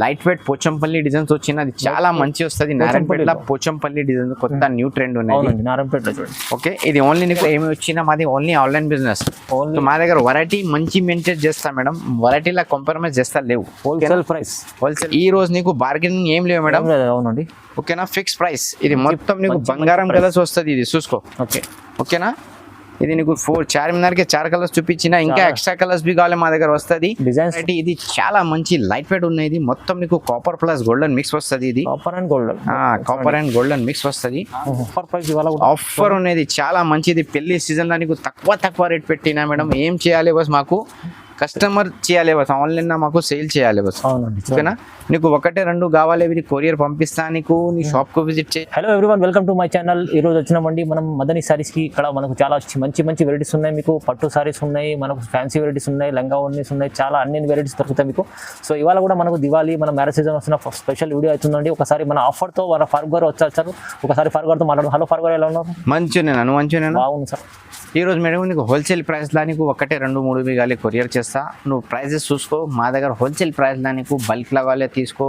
Light weight Pochampally designs వచ్చినది చాలా మంచి వస్తుంది. నారాయణపేటలో పోచంపల్లి డిజైన్ కొత్త న్యూ ట్రెండ్ ఉన్నది. నారాయణపేటలో చూడండి. ఓకే, ఇది ఓన్లీ నీకు ఏమి వచ్చినా మాది ఓన్లీ ఆన్లైన్ బిజినెస్. మా దగ్గర వెరైటీ మంచి మెయింటైన్ చేస్తా మేడం, వెరైటీలా కాంప్రమైజ్ చేస్తా లేవు. Wholesale price, wholesale. ఈ రోజు నీకు బార్గెనింగ్ ఏం లేవు మేడం. అవునండి. ఓకేనా, ఫిక్స్ ప్రైస్. ఇది మొత్తం నీకు బంగారం కలర్స్ వస్తుంది. ఇది చూసుకో. ఓకే, ఓకేనా. ఇది నీకు 4 కి 4 కలర్స్ చూపించిన, ఇంకా ఎక్స్ట్రా కలర్స్ బి కావాలి మా దగ్గర వస్తుంది. ఇది చాలా మంచి లైట్ వెయిట్ ఉన్నది. మొత్తం నీకు కాపర్ ప్లస్ గోల్డెన్ మిక్స్ వస్తుంది. ఇది కాపర్ అండ్ గోల్డెన్ మిక్స్ వస్తుంది. ఆఫర్ ఉన్నది చాలా మంచిది. పెళ్లి సీజన్ లో నీకు తక్కువ రేట్ పెట్టినా మేడం. ఏం చేయాలి బస్, మాకు కస్టమర్ చేయాలి బస్, ఆన్లైన్ మాకు సేల్ చేయాలి బస్. ఓకేనా, నీకు 1-2 కావాలి, ఇది కొరియర్ పంపిస్తా నీకు, నీ షాప్ కు విజిట్ చేయి. Hello everyone, welcome to my channel. ఈ రోజు వచ్చినామండి మనం మదనీ సారీస్ కి. ఇక్కడ మనకు చాలా మంచి వెరైటీస్ ఉన్నాయి. మీకు పట్టు సారీస్ ఉన్నాయి, మనకు ఫ్యాన్సీ వెరైటీస్ ఉన్నాయి, లంగా ఓణీస్ ఉన్నాయి, చాలా అన్ని వెరైటీస్ దొరుకుతాయి మీకు. సో ఇవాళ కూడా మనకు దివాళీ, మన మ్యారేజ్ సీజన్ వస్తున్న స్పెషల్ వీడియో అవుతుందండి. ఒకసారి మన ఆఫర్ తో మన ఫారూక్ గారు వచ్చారు. ఒకసారి ఫారూక్ గారితో మాట్లాడు. హలో ఫారూక్ గారు, ఎలా ఉన్నారు? మంచిగా బాగుంది సార్. ఈ రోజు మేడం నీకు హోల్సేల్ ప్రైస్ లా నీకు 1-2-3 బిగాలి కొరియర్ చేస్తా. నువ్వు ప్రైజెస్ చూసుకో. మా దగ్గర హోల్సేల్ ప్రైస్ లా నీకు బల్క్ లా కావాలి తీసుకో.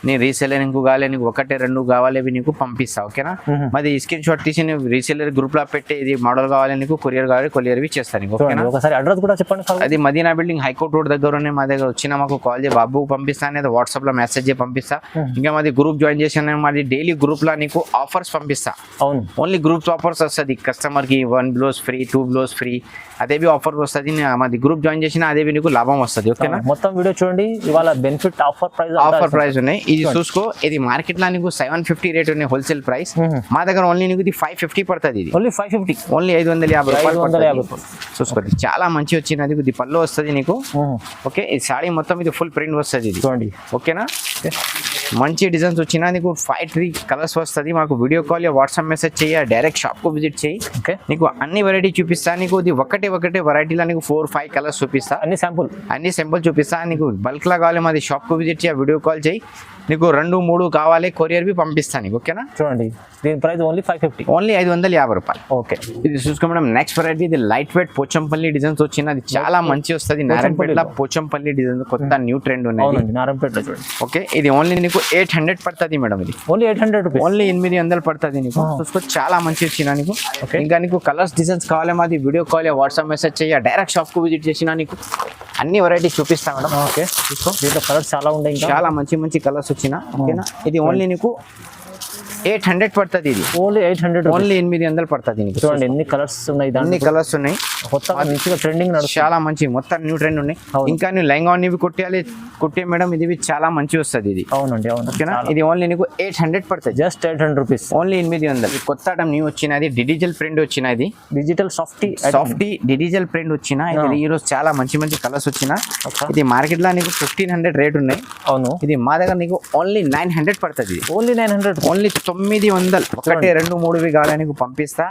నీ రీసేలర్ నీకు కావాలి, నీకు 1-2 కావాలి నీకు పంపిస్తా. ఓకేనా, మాది స్క్రీన్ షాట్ తీసి నువ్వు రీసేలర్ గ్రూప్ లో పెట్టి ఇది మోడల్ కావాలి నీకు కొరియర్ కావాలి, కొరియర్ వి చేస్తాను. ఓకేనా, ఒకసారి అడ్రస్ కూడా చెప్పండి. అది మదీనా బిల్డింగ్ హైకోర్ట్ రోడ్ దగ్గర మా దగ్గర వచ్చిన మాకు కాల్ చేయి, బాబు పంపిస్తా లేదా వాట్సాప్ లో మెసేజ్ చేసి పంపిస్తా. ఇంకా మాది గ్రూప్ జాయిన్ చేసిన మాది డైలీ గ్రూప్ లా నీకు ఆఫర్స్ పంపిస్తా. అవును, ఓన్లీ గ్రూప్స్ ఆఫర్స్ వస్తుంది. కస్టమర్ కి 1 బ్లౌజ్ ఫ్రీ, 2 బ్లౌజ్ ఫ్రీ, అదేవి ఆఫర్ వస్తుంది. మాది గ్రూప్ జాయిన్ చేసిన అదేవి నీకు లాభం వస్తుంది. ఓకేనా, మొత్తం వీడియో చూడండి. ఇవాళ బెనిఫిట్ ఆఫర్ ప్రైస్ ఉన్నాయి. ఇది చూసుకో. ఇది మార్కెట్ లో నీకు 750 రేట్ ఉన్నాయి హోల్సేల్ ప్రైస్. మా దగ్గర ఓన్లీ నీకు 550 పడుతుంది. ఇది ఓన్లీ 550, ఓన్లీ 550 చూసుకోండి. చాలా మంచి వచ్చినది. ఇది పళ్ళు వస్తుంది నీకు. ఓకే, ఈ సాడీ మొత్తం ఇది ఫుల్ ప్రింట్ వస్తుంది. ఇది చూడండి. ఓకేనా, మంచి డిజైన్స్ వచ్చినా నీకు 5-3 కలర్స్ వస్తుంది. మాకు వీడియో కాల్ వాట్సాప్ మెసేజ్ చేయ, డైరెక్ట్ షాప్ కు విజిట్ చేయి. నీకు అన్ని వెరైటీ చూపిస్తా. నీకు ఇది ఒకటే వెరైటీలో నీకు 4-5 కలర్స్ చూపిస్తా. అన్ని శాంపుల్ చూపిస్తా. నీకు బల్క్ లా కావాలి మాది షాప్ కు విజిట్ చేయ, వీడియో కాల్ చేయి. నీకు 2-3 కావాలి కొరియర్ బి పంపిస్తాను నీకు. ఓకేనా, చూడండి. దీని ప్రైస్ ఓన్లీ 550, ఓన్లీ 550 రూపాయలు. ఓకే, ఇది చూసుకో మేడం. నెక్స్ట్ వెరైటీ ఇది లైట్ వెయిట్ పోచంపల్లి డిజైన్స్ వచ్చినది. చాలా మంచి వస్తుంది. నారాయణపేటలో పోచంపల్లి డిజైన్ కొత్త న్యూ ట్రెండ్ ఉన్నది. నారాయణపేటలో చూడండి. ఓకే, ఇది ఓన్లీ నీకు 800 పడుతుంది మేడం. ఇది ఓన్లీ 800 రూపీస్, ఓన్లీ 800 పడుతుంది నీకు. చూసుకో, చాలా మంచి వచ్చిన నీకు. ఇంకా నీకు కలర్స్ డిజైన్స్ కావాలి మాది వీడియో కాల్ వాట్సాప్ మెసేజ్ చేయ, డైరెక్ట్ షాప్ కు విజిట్ చేసిన నీకు అన్ని వెరైటీ చూపిస్తా మేడం. ఓకే, చూసుకో. దీంట్లో కలర్స్ చాలా ఉన్నాయి, చాలా మంచి కలర్స్ వచ్చిన. ఓకేనా, ఇది ఓన్లీ నీకు 800 పడుతుంది. ఇది ఓన్లీ 800, ఓన్లీ 800 పడుతుంది నీకు. చూడండి ఎన్ని కలర్స్ ఉన్నాయి, అన్ని కలర్స్ ఉన్నాయి. మంచిగా ట్రెండింగ్ చాలా మంచి మొత్తం న్యూ ట్రెండ్ ఉన్నాయి. ఇంకా నువ్వు లెంగా కుట్టే మేడం, ఇది చాలా మంచి వస్తుంది. ఇది అవునండి, అవును. ఓకేనా, ఇది ఓన్లీ నీకు 800 పడుతుంది. Just 800 rupees, only 800. కొత్త ఐటమ్ న్యూ వచ్చినది. డిజిటల్ ప్రింట్ వచ్చినది. డిజిటల్ సాఫ్టీ డిజిటల్ ప్రింట్ వచ్చిన. ఇది ఈ రోజు చాలా మంచి కలర్స్ వచ్చిన. ఇది మార్కెట్ లో నీకు 1500 రేట్ ఉన్నాయి. అవును, ఇది మా దగ్గర నీకు ఓన్లీ 900 పడుతుంది. Only 900, only 900. 1-2-3 కావాలి నీకు పంపిస్తా.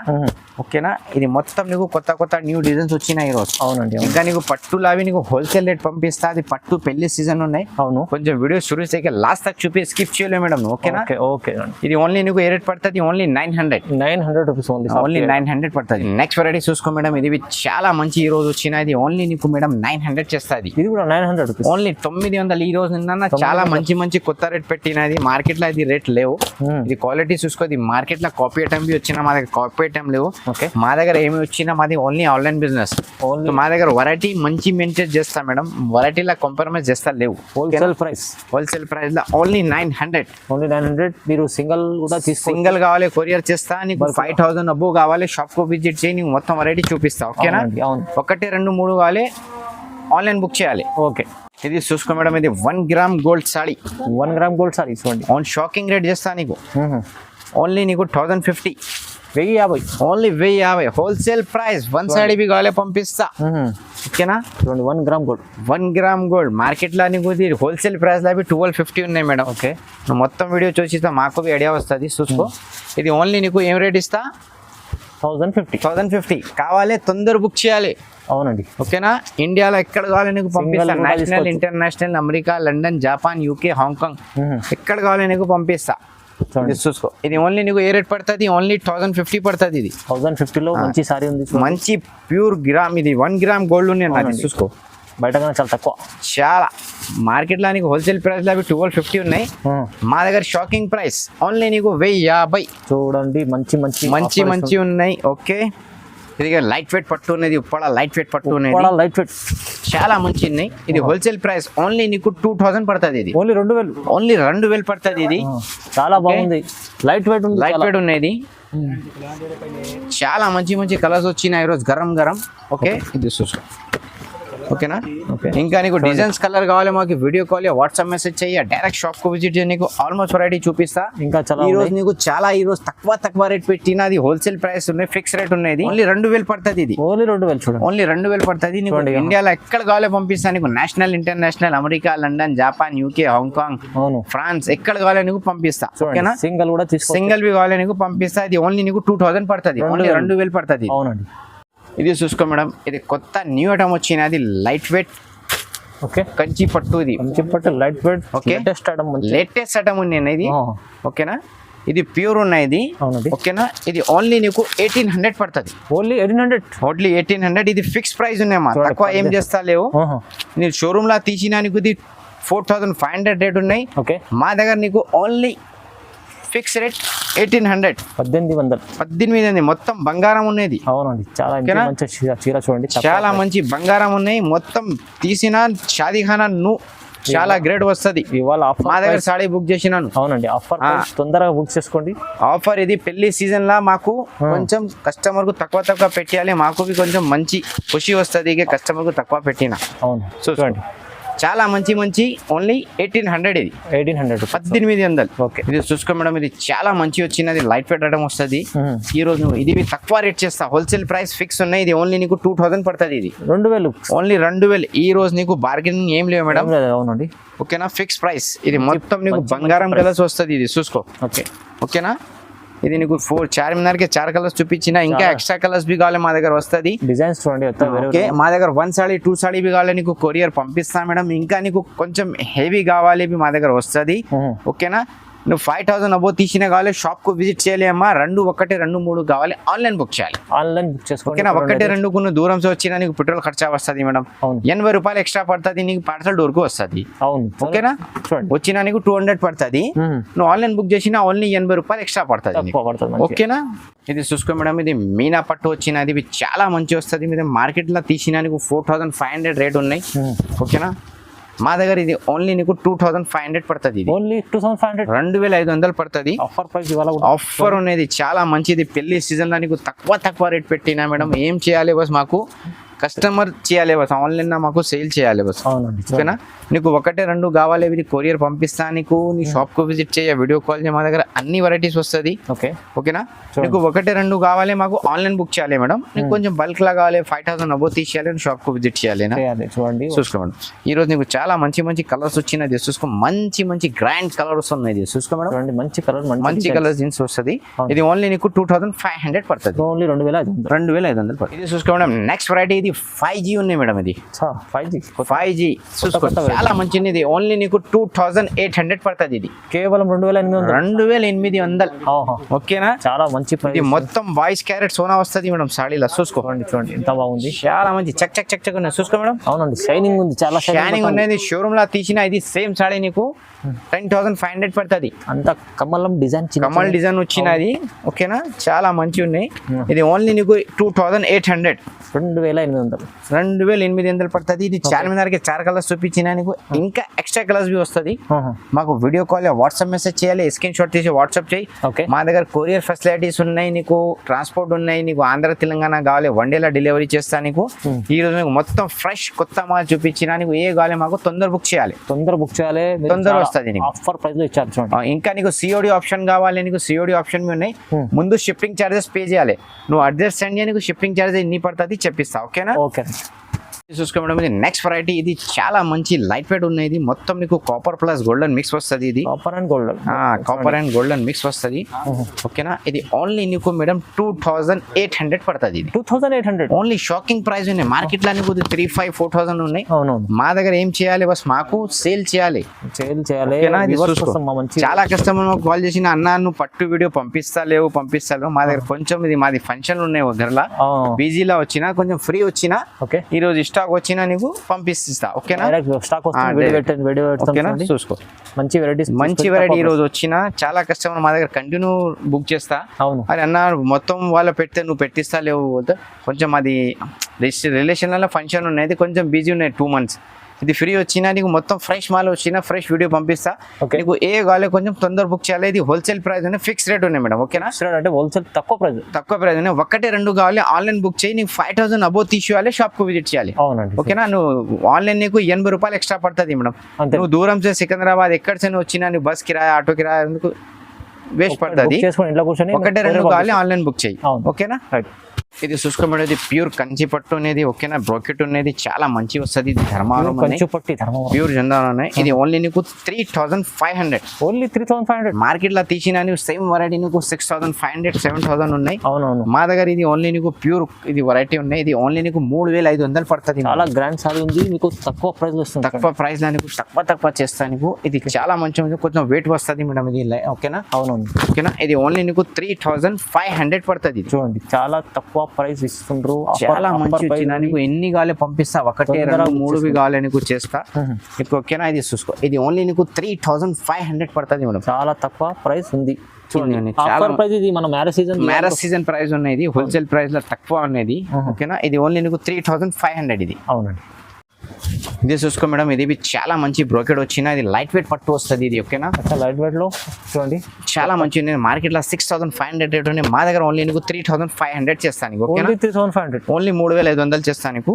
ఓకేనా, ఇది మొత్తం నీకు కొత్త న్యూ డిజైన్స్ వచ్చినాయి ఈ రోజు. అవునండి, ఇంకా నీకు పట్టులావి నీకు హోల్సేల్ రేట్ పంపిస్తా. అది పట్టు పెళ్లి సీజన్ ఉన్నాయి. అవును, కొంచెం వీడియో షురూ చేసి లాస్ట్ తక్ చూపి స్కిప్ చేయలేదు మేడం. ఓకేనా, ఓకే. ఇది ఓన్లీ నీకు ఏ రేట్ పడుతుంది? ఓన్లీ 900 రూపీస్, ఓన్లీ 900 పడుతుంది. నెక్స్ట్ వెరైటీ చూసుకో మేడం. ఇది చాలా మంచి ఈ రోజు వచ్చిన. ఇది ఓన్లీ నీకు మేడం 900 చేస్తుంది. ఇది కూడా 900 రూపీస్, ఓన్లీ 900. ఈ రోజు నిన్న చాలా మంచి కొత్త రేట్ పెట్టినది. మార్కెట్ లో ఇది రేట్ లేవు. ఇది క్వాలిటీ చూసుకో. ఇది మార్కెట్ లో కాపీ ఐటమ్ బి వచ్చినా, మా దగ్గర కాపీ ఐటమ్ లేవు. మా దగ్గర ఏమి వచ్చినా మాది ఓన్లీ ఆన్లైన్ బిజినెస్. మా దగ్గర వెరైటీ మంచి మెయింటైన్ చేస్తా మేడం. వెరైటీలా కాంప్రమైజ్ చేస్తా లేవు. హోల్సేల్ ప్రైస్ లో ఓన్లీ 900. మీరు సింగిల్ కూడా సింగిల్ కావాలి కొరియర్ చేస్తా. నీకు 5000 అబ్బో కావాలి షాప్ కు విజిట్ చేయి, నీకు మొత్తం వెరైటీ చూపిస్తా. ఓకేనా, 1-2-3 కావాలి ఆన్లైన్ బుక్ చేయాలి. ఓకే, ఇది చూసుకో మేడం. ఇది 1 gram gold sari. 1 gram gold sari చూడండి. షాకింగ్ రేట్ చేస్తా నీకు. ఓన్లీ నీకు 1050, 1050, ఓన్లీ 1050 హోల్సేల్ ప్రైస్. 1 సాడీ బి కావాలి పంపిస్తా. ఓకేనా, చూడండి. 1 గ్రామ్ గోల్డ్ మార్కెట్ లో నీకు హోల్సేల్ ప్రైస్ లో 1250 ఉన్నాయి మేడం. ఓకే, నువ్వు మొత్తం వీడియో చూసిస్తా, మాకు ఐడియా వస్తుంది. చూసుకో. ఇది ఓన్లీ నీకు ఏం రేట్ ఇస్తా? 1050 కావాలి, తొందర బుక్ చేయాలి. అవునండి, ఓకేనా. ఇండియాలో ఎక్కడ కావాలి నీకు పంపిస్తా. National, international, America, London, Japan, UK, Hong Kong ఎక్కడ కావాలి నీకు పంపిస్తా. చూసుకో. ఇది ఓన్లీ నీకు ఏ రేట్ పడుతుంది? ఓన్లీ 1050 పడుతుంది. ఇది 1050 లో మంచి సారీ ఉంది. మంచి ప్యూర్ గ్రామ్. ఇది 1 గ్రామ్ గోల్డ్ ఉన్నాయి. చూసుకో. బయట కన్నా చాలా తక్కువ. చాలా మార్కెట్లో నీకు హోల్సేల్ ప్రైస్లో అవి 1250 ఉన్నాయి. మా దగ్గర షాకింగ్ ప్రైస్ ఓన్లీ నీకు 1050. చూడండి మంచి మంచి మంచి మంచి ఉన్నాయి. ఓకే, ఇది లైట్ వెయిట్ పట్టు ఉన్నది, ఉప్పడ లైట్ వెయిట్ పట్టు ఉన్నది, లైట్ వెయిట్ చాలా మంచి ఉన్నాయి. ఇది హోల్సేల్ ప్రైస్ ఓన్లీ నీకు 2000 పడుతుంది. ఇది ఓన్లీ 2000, ఓన్లీ 2000 పడుతుంది. ఇది చాలా బాగుంది, లైట్ వెయిట్ ఉంది, లైట్ వెయిట్ ఉన్నది. చాలా మంచి మంచి కలర్స్ వచ్చినాయి ఈరోజు గరం గరం. ఓకే, ఇది చూసుకో. ఓకేనా? ఇంకా నీకు డిజైన్స్ కలర్ కావాలి మాకు వీడియో కాల్ వాట్సాప్ మెసేజ్ చెయ్యి, డైరెక్ట్ షాప్ కు విజిట్ చేయి, నీకు ఆల్మోస్ట్ వెరైటీ చూపిస్తా. ఇంకా చాలా ఈ రోజు నీకు చాలా ఈ రోజు తక్కువ రేట్ పెట్టిన అది హోల్సేల్ ప్రైస్ ఉన్నాయి, ఫిక్స్ రేట్ ఉన్నది. ఓన్లీ 2000 పడుతుంది. ఇది ఓన్లీ 2000. చూడండి, ఓన్లీ 2000 పడుతుంది. నీకు ఇండియాలో ఎక్కడ కావాలో పంపిస్తా. నీకు national international America, London, Japan, UK, Hong Kong, France ఎక్కడ కావాలో నీకు పంపిస్తా. ఓకేనా? సింగిల్ కూడా సింగిల్ బి కావాలో నీకు పంపిస్తా. ఇది ఓన్లీ నీకు 2000 పడుతుంది. ఓన్లీ 2000 పడుతుంది. అవునండి. ఇది చూసుకో మేడం, ఇది కొత్త న్యూ ఐటమ్ వచ్చినది, లైట్ వెయిట్. ఓకే, కంచి పట్టు. ఇది కంచి పట్టు light weight. Okay, latest item ఉంది ఇది. ఓకేనా? ఇది ప్యూర్ ఉన్నది. ఓకేనా? ఇది ఓన్లీ నీకు 1800 పడుతుంది. ఓన్లీ 1800. ఓన్లీ 1800. ఇది ఫిక్స్ ప్రైస్ ఉన్నాయమ్మా, తక్కువ ఏం చేస్తా లేవు. నేను షోరూమ్ లా తీసిన నీకు ఇది 4500 రేట్ ఉన్నాయి. ఓకే, మా దగ్గర నీకు ఓన్లీ ఫిక్స్ రేట్ 1800. 1800 మొత్తం బంగారం ఉన్నది. అవునండి, చాలా మంచి చీర చూడండి, చాలా మంచి బంగారం ఉన్నాయి. మొత్తం తీసిన షాదీఖానా చాలా గ్రేట్ వస్తుంది. ఇవాళ మా దగ్గర సాడీ బుక్ చేసినాను. అవునండి, ఆఫర్ తొందరగా బుక్ చేసుకోండి. ఆఫర్ ఇది పెళ్లి సీజన్ లా మాకు కొంచెం కస్టమర్ కు తక్కువ పెట్టాలి, మాకు కొంచెం మంచి ఖుషి వస్తుంది. ఇక కస్టమర్ కు తక్కువ పెట్టిన. అవును, చూడండి చాలా మంచి మంచి ఓన్లీ 1800. ఇది 1800. ఓకే, ఇది చూసుకో మేడం, ఇది చాలా మంచి వచ్చినది, లైట్ వెయిట్ ఐటమ్ వస్తుంది. ఈ రోజు నువ్వు ఇది తక్కువ రేట్ చేస్తా, హోల్సేల్ ప్రైస్ ఫిక్స్ ఉన్నాయి. ఇది ఓన్లీ నీకు 2000 పడుతుంది. ఇది 2000, ఓన్లీ 2000. ఈ రోజు నీకు బార్గెనింగ్ ఏం లేవు మేడం. అవునండి. ఓకేనా? Fix price. ఇది మొత్తం నీకు బంగారం కలర్స్ వస్తుంది. ఇది చూసుకో. ఓకే, ఓకేనా? ఇది నీకు 4 కలర్స్ చూపించిన, ఇంకా ఎక్స్ట్రా కలర్స్ బి కావాలి మా దగ్గర వస్తుంది. డిజైన్స్ చూడండి. ఓకే, మా దగ్గర 1 సాడీ 2 సాడీ బి కావాలి నీకు కొరియర్ పంపిస్తా మేడం. ఇంకా నీకు కొంచెం హెవీ కావాలి మా దగ్గర వస్తుంది. ఓకేనా? నువ్వు 5000 అబో తీసిన కావాలి షాప్ కు విజిట్ చేయాలి అమ్మా. 2, 1, 2, 3 కావాలి ఆన్లైన్ బుక్ చేయాలి. ఆన్లైన్ బుక్ చేసుకో. ఓకేనా? 1, 2 కొన్ని దూరం వచ్చినా నీకు పెట్రోల్ ఖర్చా వస్తుంది మేడం. 80 రూపాయలు ఎక్స్ట్రా పడుతుంది. నీకు పార్సల్ డోర్ కు వస్తుంది. అవును, ఓకేనా? వచ్చినా నీకు 200 పడుతుంది. నువ్వు ఆన్లైన్ బుక్ చేసినా ఓన్లీ 80 రూపాయలు ఎక్స్ట్రా పడుతుంది. ఓకేనా? ఇది చూసుకో మేడం, ఇది మీనా పట్టు వచ్చినది. ఇవి చాలా మంచి వస్తుంది. మీద మార్కెట్ లో తీసినా నీకు 4500 రేట్ ఉన్నాయి. ఓకేనా? మా దగ్గర ఇది ఓన్లీ నీకు 2500 పడుతుంది. ఓన్లీ 2500, 2500 పడుతుంది. ఆఫర్ ప్రైస్ ఇవాళ ఆఫర్ ఉన్నది, చాలా మంచిది. పెళ్లి సీజన్ లో నీకు తక్కువ రేట్ పెట్టినా మేడం. ఏం చేయాలి బస్, మాకు కస్టమర్ చేయాలి బస్, ఆన్లైన్ మాకు సేల్ చేయాలి బస్. ఓకేనా? నీకు 1, 2 కావాలి, ఇది కొరియర్ పంపిస్తా. నీకు నీ షాప్ కు విజిట్ చేయ, వీడియో కాల్ చేయ, మా దగ్గర అన్ని వెరైటీస్ వస్తుంది. ఓకేనా? నీకు 1, 2 కావాలి మాకు ఆన్లైన్ బుక్ చేయాలి మేడం. నీకు కొంచెం బల్క్ లా కావాలి 5000 అబో తీసేయాలి, షాప్ కు విజిట్ చేయాలి. చూడండి, చూసుకో మేడం, ఈ రోజు నీకు చాలా మంచి కలర్స్ వచ్చినది. చూసుకో, మంచి గ్రాండ్ కలర్స్ ఉన్నాయి. చూసుకో మేడం, మంచి కలర్, మంచి కలర్ జీన్స్ వస్తుంది. ఇది ఓన్లీ నీకు 2500 పడుతుంది. ఓన్లీ 2500 పడుతుంది. ఇది చూసుకో మేడం, నెక్స్ట్ వెరైటీ ఇది 5G ఉన్నాయి మేడం. ఇది 5G చూసుకో, చాలా మంచిది. ఇది ఓన్లీ నీకు 2800 పడుతుంది. ఇది కేవలం 2800. ఓకేనా? చాలా మంచి ప్రైస్. ఇది మొత్తం 22 క్యారెట్ సోనా వస్తుంది మేడం. సాడీలా చూసుకో, చూడండి ఎంత బాగుంది. చాలా మంచి చక్ ఉన్నాయి. చూసుకో మేడం. అవునండి, షైనింగ్ ఉంది, చాలా షైనింగ్ ఉన్నది. షోరూమ్ లా తీసిన ఇది సేమ్ సాడీ నీకు 10500 పడుతుంది. అంత కమలం డిజైన్, కమల్ డిజైన్ వచ్చినది. ఓకేనా? చాలా మంచి ఉన్నాయి. ఇది ఓన్లీ నీకు 2800. 2800 పడుతుంది. ఇది చార్మినార్కి 4 కలర్స్ చూపించిన నీకు ఇంకా ఎక్స్ట్రా కలర్స్ బి వస్తుంది. మాకు వీడియో కాల్ వాట్సాప్ మెసేజ్ చేయాలి, స్క్రీన్ షాట్ తీసి వాట్సాప్ చేయి. మా దగ్గర కొరియర్ ఫెసిలిటీస్ ఉన్నాయి, నీకు ట్రాన్స్పోర్ట్ ఉన్నాయి. నీకు ఆంధ్ర తెలంగాణ కావాలి 1 డేలో డెలివరీ చేస్తా. నీకు ఈ రోజు నీకు మొత్తం ఫ్రెష్ కొత్త మాల్ చూపించిన, నీకు ఏ కావాలి మాకు తొందర బుక్ చేయాలి, తొందర వస్తుంది. ఆఫర్ ప్రైస్ లో ఇచ్చారు. ఇంకా నీకు సిఓడి ఆప్షన్ కావాలి, నీకు సిఓడి ఆప్షన్ ఉన్నాయి. ముందు షిప్పింగ్ చార్జెస్ పే చేయాలి. నువ్వు అడ్రస్ సెండ్ చేయ, నీకు షిప్పింగ్ చార్జెస్ ఎన్ని పడుతుంది చెప్పిస్తా. ఓకేనా? ఓకే, చూసుకో మేడం, ఇది నెక్స్ట్ వెరైటీ. ఇది చాలా మంచి లైట్ వెయిట్ ఉన్నాయి. ఇది మొత్తం నీకు కాపర్ ప్లస్ గోల్డెన్ మిక్స్ వస్తుంది. ఇది కాపర్ అండ్ గోల్డెన్ మిక్స్ వస్తుంది. ఓకేనా? ఇది ఓన్లీ నీకు మేడం 2800 పడుతుంది. ఇది 2800 ఓన్లీ. షాకింగ్ ప్రైస్ ఉన్నాయి. మార్కెట్ లో నీకు 3500-4000 ఉన్నాయి. మా దగ్గర ఏం చేయాలి బస్, మాకు సేల్ చేయాలి. చాలా కస్టమర్ మాకు కాల్ చేసిన, అన్న నువ్వు పట్టు వీడియో పంపిస్తాలేవు. మా దగ్గర కొంచెం ఇది మాది ఫంక్షన్ ఉన్నాయి, దగ్గరలో బిజీలా వచ్చినా కొంచెం ఫ్రీ వచ్చినా ఈ రోజు స్టాక్ వచ్చినా నీకు పంపిస్తా. ఓకేనా, డైరెక్ట్ స్టాక్ వస్తుంది, వీడియో ఓకేనా, పెడతాం. చూసుకో. మంచి వెరైటీస్, మంచి వెరైటీ ఈ రోజు వచ్చిన చాలా కస్టమర్ మా దగ్గర కంటిన్యూ బుక్ చేస్తా. అవును, అది అన్న మొత్తం వాళ్ళు పెడితే నువ్వు పెట్టిస్తా లేవు, కొంచెం అది రిలేషన్లలో ఫంక్షన్ ఉన్నది, కొంచెం బిజీ ఉన్నాయి 2 months. ఇది ఫ్రీ వచ్చినా నీకు మొత్తం ఫ్రెష్ మాల్ వచ్చినా ఫ్రెష్ వీడియో పంపిస్తా. నీకు ఏ కావాలి కొంచెం తొందర బుక్ చేయాలి. ఇది హోల్సేల్ ప్రైస్ ఉన్నాయి, ఫిక్స్ రేట్ ఉన్నాయి మేడం. ఓకేనా, అంటే హోల్సేల్ తక్కువ ప్రైస్ ఉన్నాయి. 1-2 కావాలి ఆన్లైన్ బుక్ చేయి, నీకు 5000 అబోవ్ తీసుకోవాలి, షాప్ కు విజిట్ చేయాలి. అవునండి, ఓకేనా. నువ్వు ఆన్లైన్ నీకు 80 రూపాయలు ఎక్స్ట్రా పడుతుంది మేడం. నువ్వు దూరం సే సికింద్రాబాద్ ఎక్కడ సే వచ్చినా నువ్వు బస్ కిరాయా ఆటో కిరాయా ఎందుకు వేస్ట్ పడుతుంది. 1-2 కావాలి ఆన్లైన్ బుక్ చేయి. ఓకేనా, ఇది చూసుకో మేడం, ఇది ప్యూర్ కంచి పట్టు అనేది. ఓకేనా, బ్రోకెట్ అనేది చాలా మంచి వస్తుంది. ఇది ధర్మావరం ప్యూర్ జందారం ఉన్నాయి. ఇది ఓన్లీ నీకు 3500. ఓన్లీ 3500. మార్కెట్ లో తీసినా నీకు సేమ్ వెరైటీ నీకు 6500, 7000 ఉన్నాయి. అవునవును, మా దగ్గర ఇది ఓన్లీ నీకు ప్యూర్ ఇది వెరైటీ ఉన్నాయి. ఇది ఓన్లీ నీకు 3500 పడుతుంది. చాలా గ్రాండ్ సారీ ఉంది, మీకు తక్కువ ప్రైస్ వస్తుంది. తక్కువ ప్రైస్ లో నీకు తక్కువ చేస్తా నీకు. ఇది చాలా మంచి ఉంది, కొంచెం వెయిట్ వస్తుంది మేడం ఇది. ఓకేనా, అవునవును, ఓకేనా. ఇది ఓన్లీ నీకు 3500 పడుతుంది. చూడండి, చాలా తక్కువ ప్రైస్ ఇస్తుండ్రు. చాలా మంచి వచ్చిన నీకు ఎన్ని కావాలి పంపిస్తా. 1-2-3 కావాలి నీకు చేస్తా. ఓకేనా, ఇది చూసుకో. ఇది ఓన్లీ నీకు 3500 పడుతుంది మేడం. చాలా తక్కువ ప్రైస్ ఉంది. చూడండి, ఇది మన మ్యారేజ్ సీజన్ ప్రైస్ ఉన్నాయి. హోల్సేల్ ప్రైస్ లో తక్కువ అనేది. ఓకేనా, ఇది ఓన్లీ నీకు 3500 ఇది. అవునండి, ఇది చూసుకో మేడం, ఇది చాలా మంచి బ్రోకెడ్ వచ్చిన. ఇది లైట్ వెయిట్ పట్టు వస్తుంది ఇది. ఓకేనా, లైట్ వెయిట్ లో చూడండి చాలా మంచి ఉంది. మార్కెట్ లో 6500 రేట్ ఉన్నాయి. మా దగ్గర ఓన్లీ నీకు 3500 చేస్తాను. ఓకేనా, 3500 ఓన్లీ 3500 చేస్తాను నీకు.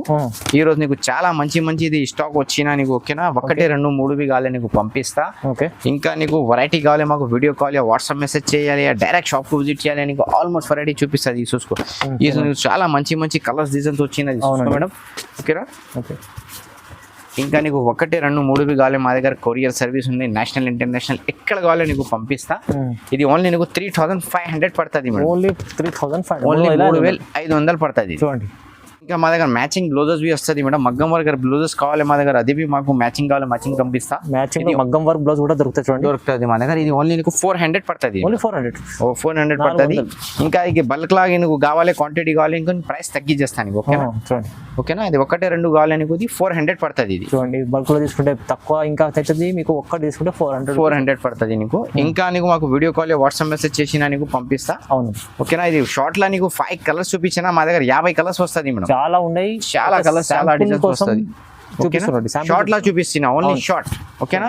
ఈ రోజు నీకు చాలా మంచి ఇది స్టాక్ వచ్చినా నీకు. ఓకేనా, 1-2-3 కావాలి నీకు పంపిస్తా. ఇంకా నీకు వెరైటీ కావాలి మాకు వీడియో కాల్, వాట్సాప్ మెసేజ్ చేయాలి, డైరెక్ట్ షాప్ కు విజిట్ చేయాలి. నీకు ఆల్మోస్ట్ వెరైటీ చూపిస్తుంది. చూసుకో, ఈ చాలా మంచి కలర్స్ డిజైన్స్ వచ్చినది మేడం. ఓకేనా, ఓకే. ఇంకా నీకు 1-2-3 కావాలి మా దగ్గర కొరియర్ సర్వీస్ ఉంది. నేషనల్ ఇంటర్నేషనల్ ఎక్కడ కావాలి నీకు పంపిస్తా. ఇది ఓన్లీ నీకు 3500 పడుతుంది మేడం. ఓన్లీ 3500, ఓన్లీ 3500 పడుతుంది. చూడండి, ఇంకా మా దగ్గర మ్యాచింగ్ బ్లౌజెస్ బి వస్తుంది మేడం. మగ్గం వర్క్ బ్లౌజెస్ కావాలి మా దగ్గర, అది మాకు మ్యాచింగ్ కావాలి, మ్యాచింగ్ పంపిస్తా. మ్యాచింగ్ మగ్గం వర్క్ బ్లౌజ్ కూడా దొరుకుతుంది. చూడండి, దొరుకుతుంది మా దగ్గర. ఇది ఓన్లీ నీకు 400 పడుతుంది. ఓన్లీ 400 పడుతుంది. ఇంకా ఇది బల్క్ లాగా నీకు కావాలి, క్వాంటిటీ కావాలి, ఇంకొంచెం ప్రైస్ తగ్గించేస్తాను. ఓకేనా, చూడండి. ఓకేనా, ఇది 1-2 కావాలి నీకు. ఇది 400 పడుతుంది. ఇది చూడండి, బల్క్ లో తీసుకుంటే తక్కువ ఇంకా అవుతుంది. మీకు ఒక్కటి తీసుకుంటే 400 పడుతుంది నీకు. ఇంకా నీకు మాకు వీడియో కాల్, వాట్సాప్ మెసేజ్ చేసినా నీకు పంపిస్తా. అవును, ఓకేనా. ఇది షార్ట్ లో నీకు 5 కలర్స్ చూపించినా మా దగ్గర 50 కలర్స్ వస్తుంది మేడం. చాలా ఉన్నాయి, చాలా కలర్స్, చాలా డిజైన్స్ వస్తుంది. షార్ట్ లా చూపిస్తున్నా, ఓన్లీ షార్ట్. ఓకేనా,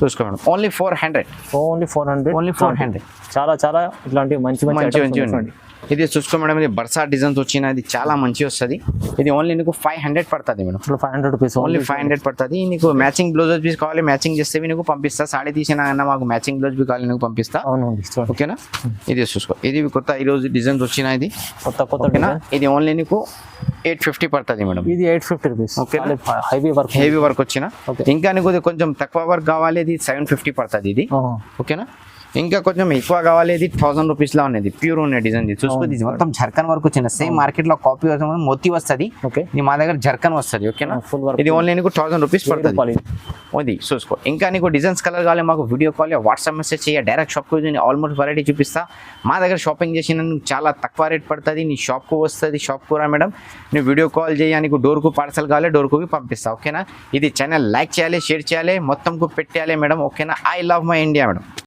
చూసుకోండి. ఓన్లీ 400. చాలా ఇట్లాంటి మంచి. ఇది చూసుకో మేడం, ఇది బర్సా డిజైన్స్ వచ్చిన. ఇది చాలా మంచి వస్తుంది. ఇది ఓన్లీ నీకు 500 పడుతుంది మేడం. 500 రూపీస్, ఓన్లీ 500 పడుతుంది. నీకు మ్యాచింగ్ బ్లౌజెస్ పీస్ కావాలి, మ్యాచింగ్ చేస్తే నీకు పంపిస్తా. సాడీ తీసినా అన్న మాకు మ్యాచింగ్ బ్లౌజ్ బి కావాలి నీకు పంపిస్తా. ఓకేనా, ఇది చూసుకో. ఇది కొత్త ఈ రోజు డిజైన్స్ వచ్చిన. ఇది కొత్త. ఇది ఓన్లీ నీకు 850 పడుతుంది మేడం. ఇది 850 రూపీస్. ఓకేనా, హెవీ వర్క్ వచ్చిన. ఇంకా నీకు కొంచెం తక్కువ వర్క్ కావాలి, ఇది 750 పడుతుంది ఇది. ఓకేనా, ఇంకా కొంచెం ఎక్కువ కావాలి, ఇది 1000 రూపీస్ లో ఉన్నది. ప్యూర్ ఉన్న డిజైన్ చూసుకో. ఇది మొత్తం జర్కన్ వర్క్ వచ్చిన. సేమ్ మార్కెట్ లో కాపీ మొత్తి వస్తుంది, ఇది మా దగ్గర జర్కన్ వస్తుంది. ఓకేనా, ఇది ఓన్లీ నీకు 1000 రూపీస్ పడుతుంది. అది చూసుకో. ఇంకా నీకు డిజైన్స్ కలర్ కావాలి మాకు వీడియో కాల్, వాట్సాప్ మెసేజ్ చేయ, డైరెక్ట్ షాప్ కు ఆల్మోస్ట్ వెరైటీ చూపిస్తా. మా దగ్గర షాపింగ్ చేసిన చాలా తక్కువ రేట్ పడుతుంది. నీ షాప్ కు వస్తుంది, షాప్ కు రా మేడం. నువ్వు వీడియో కాల్ చేయ, నీకు డోర్ కు పార్సల్ కావాలి, డోర్ కు పంపిస్తా. ఓకేనా, ఇది ఛానల్ లైక్ చేయాలి, షేర్ చేయాలి, మొత్తం కు పెట్టేయాలి మేడం. ఓకేనా, I love my India madam.